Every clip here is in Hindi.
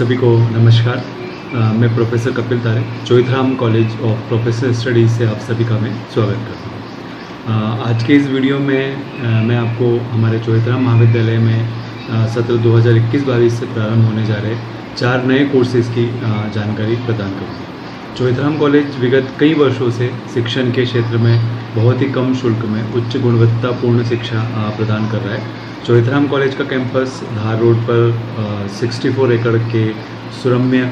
सभी को नमस्कार। मैं प्रोफेसर कपिल तारे, Choithram college of professional studies से आप सभी का मैं स्वागत करता हूँ। आज के इस वीडियो में मैं आपको हमारे चोइथराम महाविद्यालय में सत्र 2021-22 से प्रारंभ होने जा रहे 4 नए कोर्सेज़ की जानकारी प्रदान करूँगा। चोइथराम कॉलेज विगत कई वर्षों से शिक्षण के क्षेत्र में बहुत ही कम शुल्क में उच्च गुणवत्तापूर्ण शिक्षा प्रदान कर रहा है। चोइथराम कॉलेज का कैंपस धार रोड पर 64 एकड़ के सुरम्य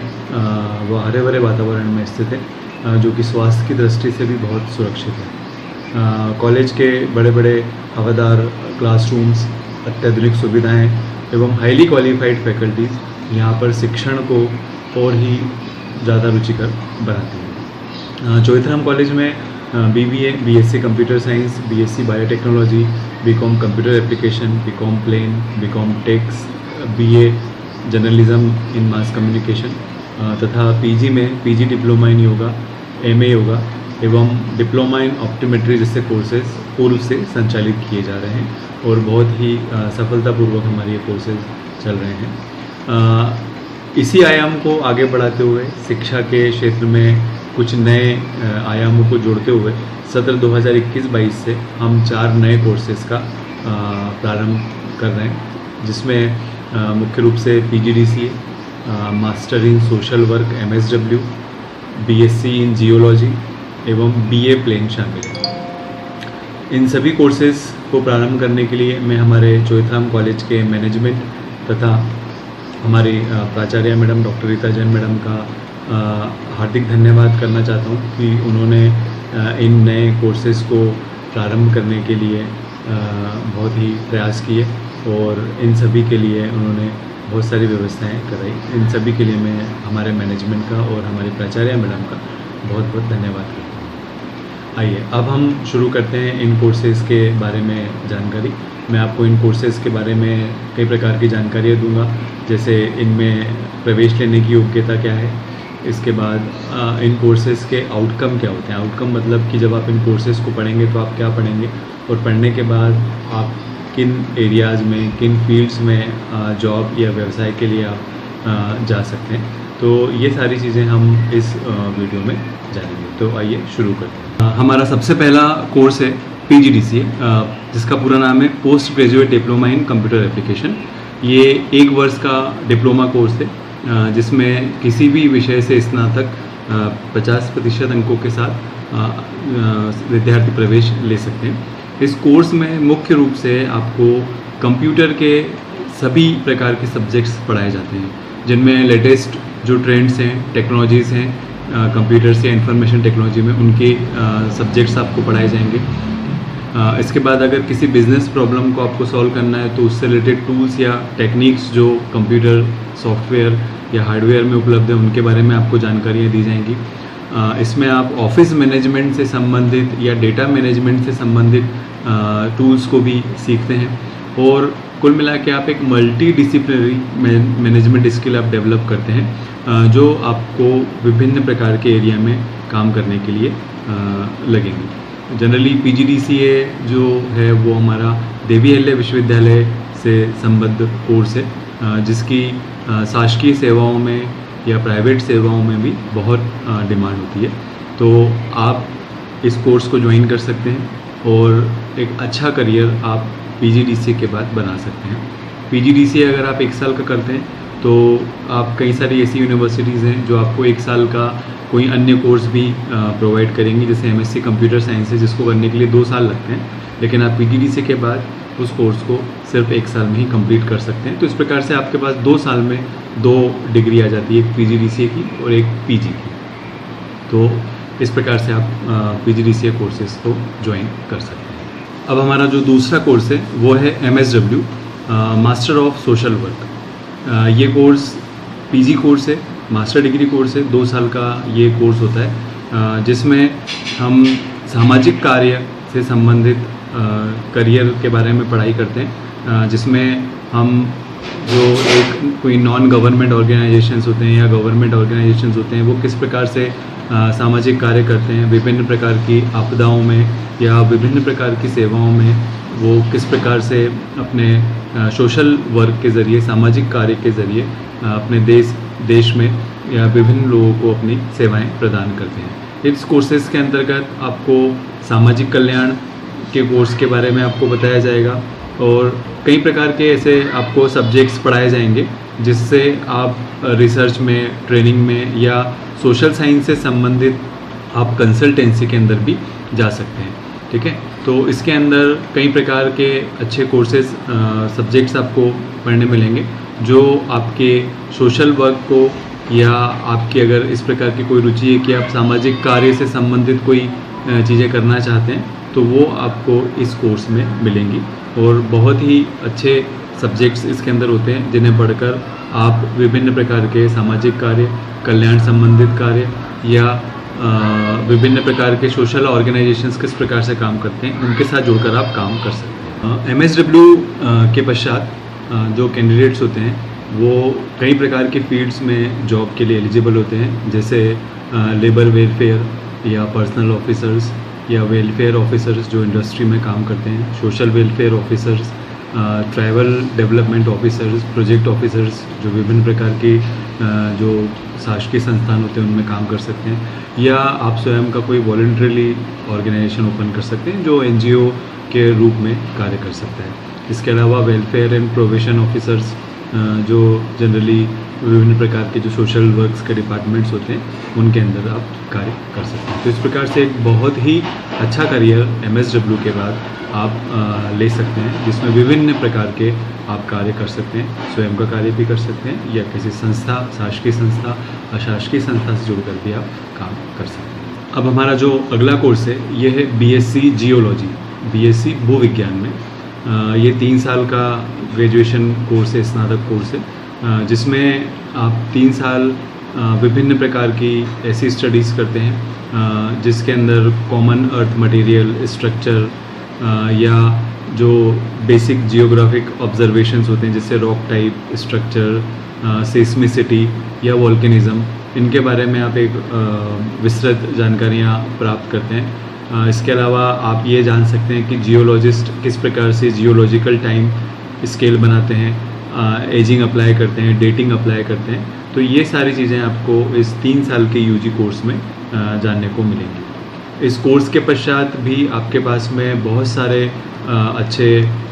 व हरे भरे वातावरण में स्थित है, जो कि स्वास्थ्य की दृष्टि से भी बहुत सुरक्षित है। कॉलेज के बड़े बड़े हवादार क्लासरूम्स, अत्याधुनिक सुविधाएं एवं हाईली क्वालिफाइड फैकल्टीज़ यहाँ पर शिक्षण को और ही ज़्यादा रुचिकर बनाती हैं। चोइथराम कॉलेज में BBA, BSc computer science, BSc biotechnology, BCom computer application, BCom plain, BCom tax, BA journalism in mass communication तथा PG में PG diploma in yoga, MA yoga एवं डिप्लोमा इन ऑप्टोमेट्री जैसे कोर्सेज पूर्व से संचालित किए जा रहे हैं और बहुत ही सफलतापूर्वक हमारे ये कोर्सेज चल रहे हैं। इसी आयाम को आगे बढ़ाते हुए शिक्षा के क्षेत्र में कुछ नए आयामों को जोड़ते हुए सत्र 2021-22 से हम 4 नए कोर्सेज़ का प्रारंभ कर रहे हैं, जिसमें मुख्य रूप से PGDCA, master in social work MSW, BSc in geology एवं BA प्लेन शामिल है। इन सभी कोर्सेज़ को प्रारंभ करने के लिए मैं हमारे चोइथराम कॉलेज के मैनेजमेंट तथा हमारी प्राचार्य madam doctor Rita Jain madam का हार्दिक धन्यवाद करना चाहता हूँ कि उन्होंने इन नए कोर्सेज़ को प्रारंभ करने के लिए बहुत ही प्रयास किए और इन सभी के लिए उन्होंने बहुत सारी व्यवस्थाएं कराई। इन सभी के लिए मैं हमारे मैनेजमेंट का और हमारी प्राचार्य मैडम का बहुत बहुत धन्यवाद करता हूँ। आइए अब हम शुरू करते हैं इन कोर्सेज़ के बारे में जानकारी। मैं आपको इन कोर्सेज़ के बारे में कई प्रकार की जानकारियाँ दूंगा, जैसे इनमें प्रवेश लेने की योग्यता क्या है, इसके बाद इन कोर्सेज़ के आउटकम क्या होते हैं। आउटकम मतलब कि जब आप इन कोर्सेज़ को पढ़ेंगे तो आप क्या पढ़ेंगे और पढ़ने के बाद आप किन एरियाज़ में, किन फील्ड्स में जॉब या व्यवसाय के लिए आप जा सकते हैं। तो ये सारी चीज़ें हम इस वीडियो में जानेंगे। तो आइए शुरू करते हैं। हमारा सबसे पहला कोर्स है PGDCA, जिसका पूरा नाम है post graduate diploma in computer application. ये 1 वर्ष का डिप्लोमा कोर्स है, जिसमें किसी भी विषय से स्नातक 50% अंकों के साथ विद्यार्थी प्रवेश ले सकते हैं। इस कोर्स में मुख्य रूप से आपको कंप्यूटर के सभी प्रकार के सब्जेक्ट्स पढ़ाए जाते हैं, जिनमें लेटेस्ट जो ट्रेंड्स हैं, टेक्नोलॉजीज़ हैं कंप्यूटर्स या इंफॉर्मेशन टेक्नोलॉजी में, उनके सब्जेक्ट्स आपको पढ़ाए जाएंगे। इसके बाद अगर किसी बिजनेस प्रॉब्लम को आपको सॉल्व करना है तो उससे रिलेटेड टूल्स या टेक्निक्स जो कंप्यूटर सॉफ्टवेयर या हार्डवेयर में उपलब्ध है, उनके बारे में आपको जानकारियाँ दी जाएंगी। इसमें आप ऑफिस मैनेजमेंट से संबंधित या डेटा मैनेजमेंट से संबंधित टूल्स को भी सीखते हैं और कुल मिला के आप एक मल्टी डिसिप्लिनरी मैनेजमेंट स्किल आप डेवलप करते हैं, जो आपको विभिन्न प्रकार के एरिया में काम करने के लिए लगेंगे। जनरली PGDCA जो है वो हमारा देवी अहिल्या विश्वविद्यालय से संबद्ध कोर्स है, जिसकी शासकीय सेवाओं में या प्राइवेट सेवाओं में भी बहुत डिमांड होती है। तो आप इस कोर्स को ज्वाइन कर सकते हैं और एक अच्छा करियर आप PGDCA के बाद बना सकते हैं। PGDCA अगर आप 1 साल का करते हैं तो आप कई सारी ऐसी यूनिवर्सिटीज़ हैं जो आपको 1 साल का कोई अन्य कोर्स भी प्रोवाइड करेंगी, जैसे MSc कंप्यूटर साइंस है, जिसको करने के लिए 2 साल लगते हैं, लेकिन आप PGDCA के बाद उस कोर्स को सिर्फ 1 साल में ही कंप्लीट कर सकते हैं। तो इस प्रकार से आपके पास 2 साल में 2 डिग्री आ जाती है, एक PGDCA की और एक PG की। तो इस प्रकार से आप PGDCA कोर्सेज़ को ज्वाइन कर सकते हैं। अब हमारा जो दूसरा कोर्स है वो है MSW, master of social work. ये कोर्स PG कोर्स है, मास्टर डिग्री कोर्स है, 2 साल का ये कोर्स होता है, जिसमें हम सामाजिक कार्य से संबंधित करियर के बारे में पढ़ाई करते हैं, जिसमें हम जो एक कोई नॉन गवर्नमेंट ऑर्गेनाइजेशंस होते हैं या गवर्नमेंट ऑर्गेनाइजेशंस होते हैं, वो किस प्रकार से सामाजिक कार्य करते हैं, विभिन्न प्रकार की आपदाओं में या विभिन्न प्रकार की सेवाओं में वो किस प्रकार से अपने सोशल वर्क के ज़रिए, सामाजिक कार्य के ज़रिए अपने देश देश में या विभिन्न लोगों को अपनी सेवाएं प्रदान करते हैं। इस कोर्सेज़ के अंतर्गत आपको सामाजिक कल्याण के कोर्स के बारे में आपको बताया जाएगा और कई प्रकार के ऐसे आपको सब्जेक्ट्स पढ़ाए जाएंगे जिससे आप रिसर्च में, ट्रेनिंग में या सोशल साइंस से संबंधित आप कंसल्टेंसी के अंदर भी जा सकते हैं। ठीक है, तो इसके अंदर कई प्रकार के अच्छे कोर्सेज सब्जेक्ट्स आपको पढ़ने मिलेंगे जो आपके सोशल वर्क को या आपकी अगर इस प्रकार की कोई रुचि है कि आप सामाजिक कार्य से संबंधित कोई चीज़ें करना चाहते हैं तो वो आपको इस कोर्स में मिलेंगी। और बहुत ही अच्छे सब्जेक्ट्स इसके अंदर होते हैं जिन्हें पढ़कर आप विभिन्न प्रकार के सामाजिक कार्य, कल्याण संबंधित कार्य या विभिन्न प्रकार के सोशल ऑर्गेनाइजेशंस किस प्रकार से काम करते हैं उनके साथ जुड़कर आप काम कर सकते हैं। MSW के पश्चात जो कैंडिडेट्स होते हैं वो कई प्रकार की फील्ड्स में जॉब के लिए एलिजिबल होते हैं, जैसे लेबर वेलफेयर या पर्सनल ऑफिसर्स या वेलफेयर ऑफिसर्स जो इंडस्ट्री में काम करते हैं, social welfare officers, tribal development officers, project officers जो विभिन्न प्रकार के जो शासकीय संस्थान होते हैं उनमें काम कर सकते हैं, या आप स्वयं का कोई वॉलंटरीली ऑर्गेनाइजेशन ओपन कर सकते हैं जो NGO के रूप में कार्य कर सकता है। इसके अलावा वेलफेयर एंड प्रोविजन ऑफिसर्स जो जनरली विभिन्न प्रकार के जो सोशल वर्क्स के डिपार्टमेंट्स होते हैं उनके अंदर आप कार्य कर सकते हैं। तो इस प्रकार से एक बहुत ही अच्छा करियर MSW के बाद आप ले सकते हैं जिसमें विभिन्न प्रकार के आप कार्य कर सकते हैं, स्वयं का कार्य भी कर सकते हैं या किसी संस्था, शासकीय संस्था, अशासकीय संस्था से जुड़कर भी आप काम कर सकते हैं। अब हमारा जो अगला कोर्स है ये है BSc जियोलॉजी, BSc भूविज्ञान में। ये 3 साल का ग्रेजुएशन कोर्स है, स्नातक कोर्स है, जिसमें आप 3 साल विभिन्न प्रकार की ऐसी स्टडीज़ करते हैं जिसके अंदर कॉमन अर्थ मटेरियल स्ट्रक्चर या जो बेसिक जियोग्राफिक ऑब्जर्वेशंस होते हैं जैसे रॉक टाइप स्ट्रक्चर, सेस्मिसिटी या वोल्केनिज्म, इनके बारे में आप एक विस्तृत जानकारियाँ प्राप्त करते हैं। इसके अलावा आप ये जान सकते हैं कि जियोलॉजिस्ट किस प्रकार से जियोलॉजिकल टाइम स्केल बनाते हैं, एजिंग अप्लाई करते हैं, डेटिंग अप्लाई करते हैं। तो ये सारी चीज़ें आपको इस 3 साल के UG कोर्स में जानने को मिलेंगी। इस कोर्स के पश्चात भी आपके पास में बहुत सारे अच्छे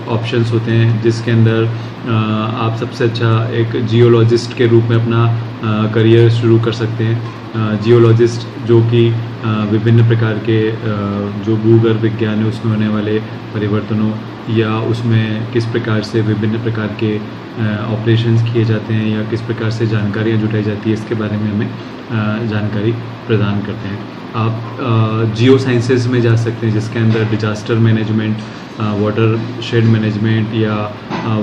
ऑप्शंस होते हैं जिसके अंदर आप सबसे अच्छा एक जियोलॉजिस्ट के रूप में अपना करियर शुरू कर सकते हैं। जियोलॉजिस्ट जो कि विभिन्न प्रकार के जो भूगर्भ विज्ञान है उसमें होने वाले परिवर्तनों या उसमें किस प्रकार से विभिन्न प्रकार के ऑपरेशंस किए जाते हैं या किस प्रकार से जानकारियाँ जुटाई जाती है इसके बारे में हमें जानकारी प्रदान करते हैं। आप जियो साइंसेज में जा सकते हैं जिसके अंदर disaster management, watershed management या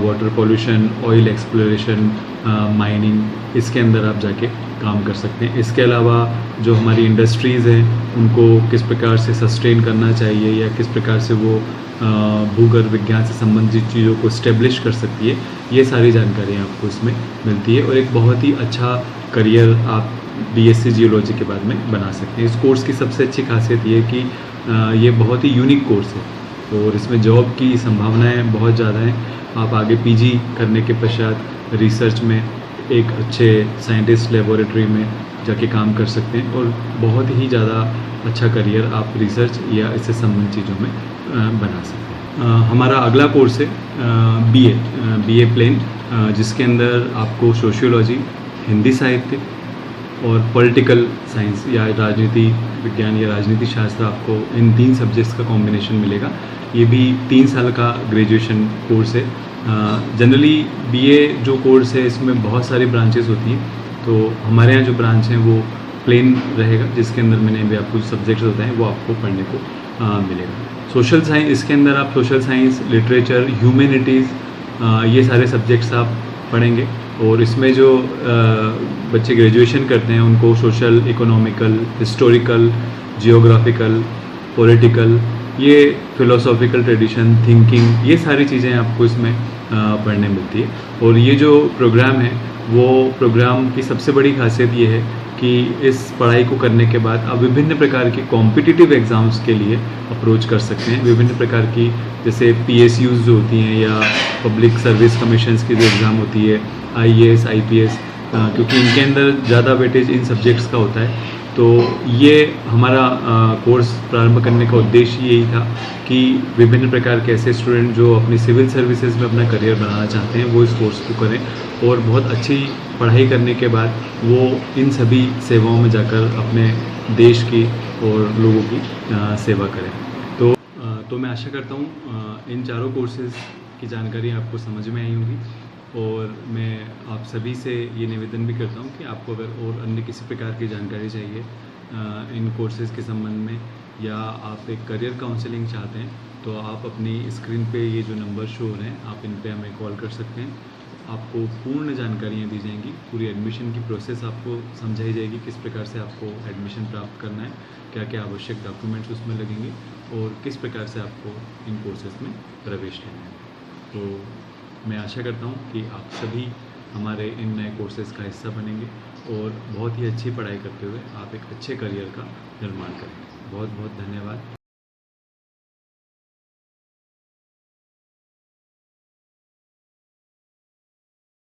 water pollution, oil exploration, mining, इसके अंदर आप जाके काम कर सकते हैं। इसके अलावा जो हमारी इंडस्ट्रीज़ हैं उनको किस प्रकार से सस्टेन करना चाहिए या किस प्रकार से वो भूगर्भ विज्ञान से संबंधित चीज़ों को स्टेब्लिश कर सकती है, ये सारी जानकारियाँ आपको इसमें मिलती है और एक बहुत ही अच्छा करियर आप BSc जियोलॉजी के बाद में बना सकते हैं। इस कोर्स की सबसे अच्छी खासियत ये है कि ये बहुत ही यूनिक कोर्स है और इसमें जॉब की संभावनाएं बहुत ज़्यादा हैं। आप आगे PG करने के पश्चात रिसर्च में एक अच्छे साइंटिस्ट लेबोरेटरी में जाके काम कर सकते हैं और बहुत ही ज़्यादा अच्छा करियर आप रिसर्च या इससे संबंधित चीज़ों में बना सकते हैं। हमारा अगला कोर्स है BA प्लेन, जिसके अंदर आपको सोशियोलॉजी, हिंदी साहित्य और पॉलिटिकल साइंस या राजनीति विज्ञान या राजनीति शास्त्र, आपको इन 3 सब्जेक्ट्स का कॉम्बिनेशन मिलेगा। ये भी 3 साल का ग्रेजुएशन कोर्स है। जनरली BA जो कोर्स है इसमें बहुत सारी ब्रांचेस होती हैं, तो हमारे यहाँ जो ब्रांच है वो प्लेन रहेगा जिसके अंदर मैंने भी आपको सब्जेक्ट्स होते हैं वो आपको पढ़ने को मिलेगा। सोशल साइंस, इसके अंदर आप सोशल साइंस, लिटरेचर, ह्यूमैनिटीज़, ये सारे सब्जेक्ट्स आप पढ़ेंगे और इसमें जो बच्चे ग्रेजुएशन करते हैं उनको social, economical, historical, geographical, political, ये फिलोसॉफिकल ट्रेडिशन, थिंकिंग, ये सारी चीज़ें आपको इसमें पढ़ने मिलती है। और ये जो प्रोग्राम है वो प्रोग्राम की सबसे बड़ी खासियत ये है कि इस पढ़ाई को करने के बाद आप विभिन्न प्रकार के कॉम्पिटिटिव एग्ज़ाम्स के लिए अप्रोच कर सकते हैं। विभिन्न प्रकार की जैसे PSUs जो होती हैं या पब्लिक सर्विस कमीशंस की जो एग्ज़ाम होती है, IAS, IPS, क्योंकि इनके अंदर ज़्यादा वेटेज इन सब्जेक्ट्स का होता है। तो ये हमारा कोर्स प्रारंभ करने का उद्देश्य यही था कि विभिन्न प्रकार के ऐसे स्टूडेंट जो अपनी सिविल सर्विसेज में अपना करियर बनाना चाहते हैं वो इस कोर्स को करें और बहुत अच्छी पढ़ाई करने के बाद वो इन सभी सेवाओं में जाकर अपने देश की और लोगों की सेवा करें। तो मैं आशा करता हूँ इन चारों कोर्सेज़ की जानकारी आपको समझ में आई होगी और मैं आप सभी से ये निवेदन भी करता हूँ कि आपको अगर और अन्य किसी प्रकार की जानकारी चाहिए इन कोर्सेज़ के संबंध में या आप एक करियर काउंसलिंग चाहते हैं तो आप अपनी स्क्रीन पे ये जो नंबर शो हो रहे हैं आप इन पे हमें कॉल कर सकते हैं। आपको पूर्ण जानकारियाँ दी जाएंगी, पूरी एडमिशन की प्रोसेस आपको समझाई जाएगी, किस प्रकार से आपको एडमिशन प्राप्त करना है, क्या क्या आवश्यक डॉक्यूमेंट्स उसमें लगेंगे और किस प्रकार से आपको इन कोर्सेज़ में प्रवेश लेना है। तो मैं आशा करता हूँ कि आप सभी हमारे इन नए कोर्सेज़ का हिस्सा बनेंगे और बहुत ही अच्छी पढ़ाई करते हुए आप एक अच्छे करियर का निर्माण करेंगे। बहुत बहुत धन्यवाद।